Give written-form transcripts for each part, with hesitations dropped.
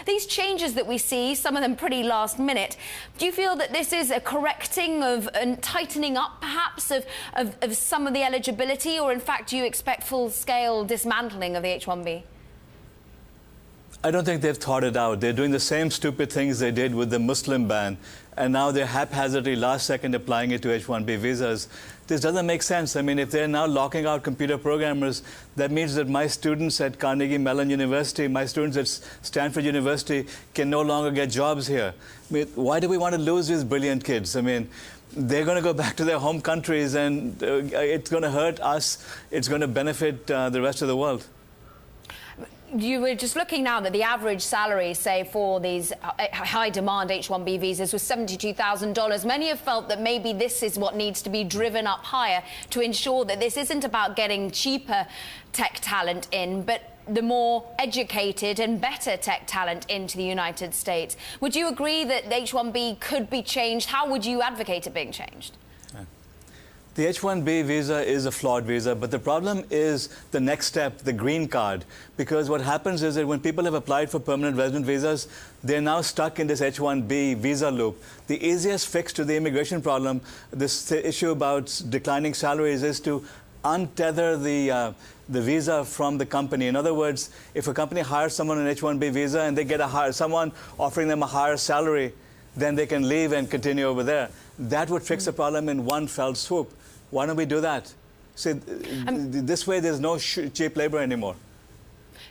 these changes that we see, some of them pretty last minute, do you feel that this is a correcting of and tightening up, perhaps, of some of the eligibility, or in fact do you expect full-scale dismantling of the H-1B? I don't think they've thought it out. They're doing the same stupid things they did with the Muslim ban, and now they're haphazardly last second applying it to H-1B visas. This doesn't make sense. I mean, if they're now locking out computer programmers, that means that my students at Carnegie Mellon University, my students at Stanford University can no longer get jobs here. I mean, why do we want to lose these brilliant kids? I mean, they're going to go back to their home countries, and it's going to hurt us. It's going to benefit the rest of the world. You were just looking now that the average salary, say, for these high-demand H-1B visas was $72,000. Many have felt that maybe this is what needs to be driven up higher to ensure that this isn't about getting cheaper tech talent in, but the more educated and better tech talent into the United States. Would you agree that H-1B could be changed? How would you advocate it being changed? The H-1B visa is a flawed visa, but the problem is the next step, the green card. Because what happens is that when people have applied for permanent resident visas, they're now stuck in this H-1B visa loop. The easiest fix to the immigration problem, this issue about declining salaries, is to untether the visa from the company. In other words, if a company hires someone on an H-1B visa and they get someone offering them a higher salary, then they can leave and continue over there. That would fix the problem in one fell swoop. Why don't we do that? See, this way there's no cheap labor anymore.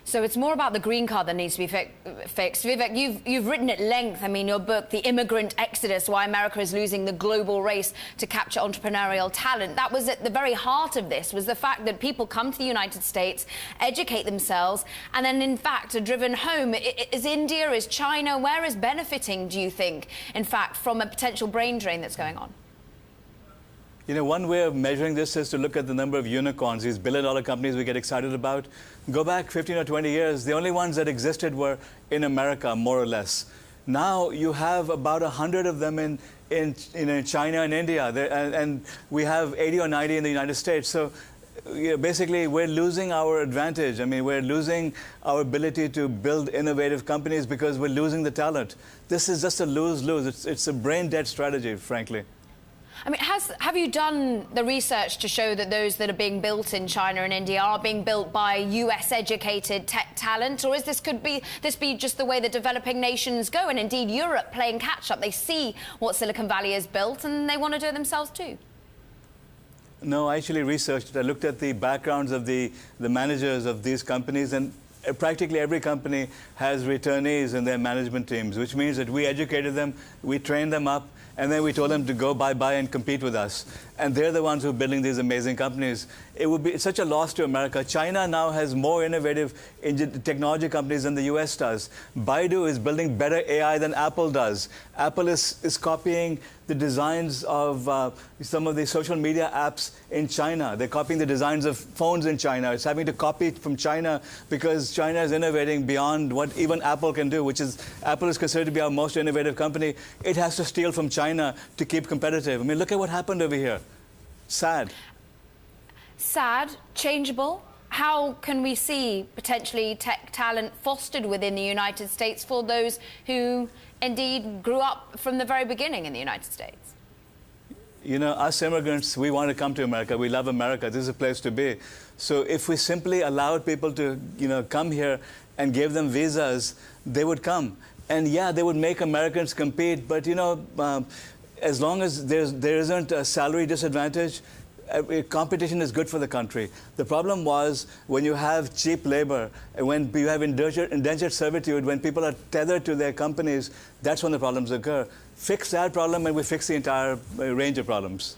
So it's more about the green card that needs to be fixed. Vivek, you've written at length, I mean, your book, The Immigrant Exodus, Why America is Losing the Global Race to Capture Entrepreneurial Talent. That was at the very heart of this, was the fact that people come to the United States, educate themselves, and then, in fact, are driven home. Is India, is China, where is benefiting, do you think, in fact, from a potential brain drain that's going on? You know, one way of measuring this is to look at the number of unicorns, these billion-dollar companies we get excited about. Go back 15 or 20 years, the only ones that existed were in America, more or less. Now you have about 100 of them in China and India, and we have 80 or 90 in the United States. So basically, we're losing our advantage. I mean, we're losing our ability to build innovative companies because we're losing the talent. This is just a lose-lose. It's a brain-dead strategy, frankly. I mean, have you done the research to show that those that are being built in China and India are being built by US-educated tech talent? Or is this could be just the way the developing nations go, and indeed Europe playing catch-up? They see what Silicon Valley has built and they want to do it themselves too. No, I actually researched it. I looked at the backgrounds of the managers of these companies, and practically every company has returnees in their management teams, which means that we educated them, we trained them up, and then we told them to go bye-bye and compete with us. And they're the ones who are building these amazing companies. It would be such a loss to America. China now has more innovative technology companies than the US does. Baidu is building better AI than Apple does. Apple is copying the designs of some of the social media apps in China. They're copying the designs of phones in China. It's having to copy from China because China is innovating beyond what even Apple can do, which is, Apple is considered to be our most innovative company. It has to steal from China to keep competitive. I mean, look at what happened over here. Sad. Sad, changeable. How can we see potentially tech talent fostered within the United States for those who indeed grew up from the very beginning in the United States? You know, us immigrants, we want to come to America. We love America. This is a place to be. So if we simply allowed people to, come here and gave them visas, they would come. And yeah, they would make Americans compete, but as long as there isn't a salary disadvantage, competition is good for the country. The problem was when you have cheap labor, when you have indentured servitude, when people are tethered to their companies, that's when the problems occur. Fix that problem and we fix the entire range of problems.